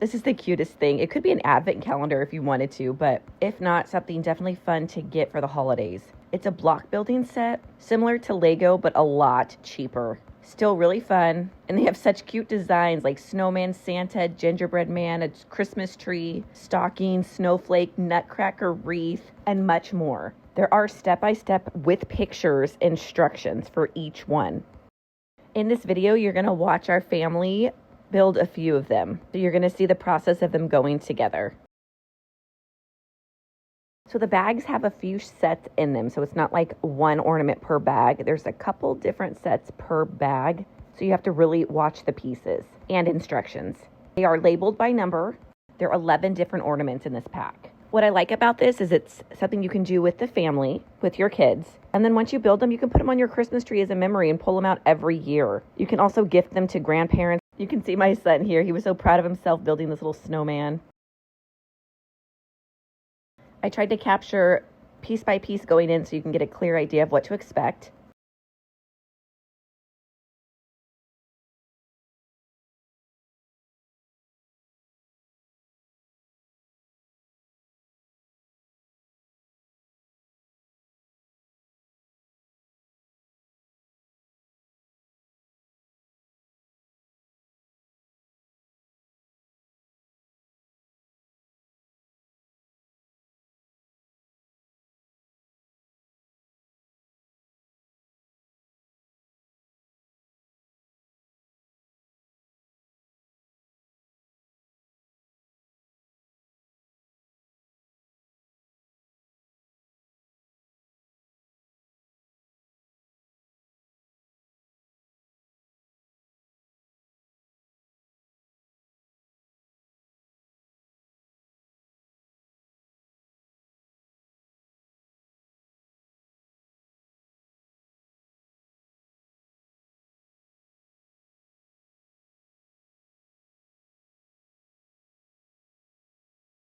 This is the cutest thing. It could be an advent calendar if you wanted to, but if not, something definitely fun to get for the holidays. It's a block building set, similar to Lego, but a lot cheaper. Still really fun, and they have such cute designs like Snowman, Santa, Gingerbread Man, a Christmas tree, stocking, Snowflake, Nutcracker, Wreath, and much more. There are step-by-step with pictures instructions for each one. In this video, you're going to watch our family build a few of them. So you're going to see the process of them going together. So the bags have a few sets in them, so it's not like one ornament per bag. There's a couple different sets per bag, so you have to really watch the pieces and instructions. They are labeled by number. There are 11 different ornaments in this pack. What I like about this is it's something you can do with the family, with your kids. And then once you build them, you can put them on your Christmas tree as a memory and pull them out every year. You can also gift them to grandparents. You can see my son here. He was so proud of himself building this little snowman. I tried to capture piece by piece going in so you can get a clear idea of what to expect.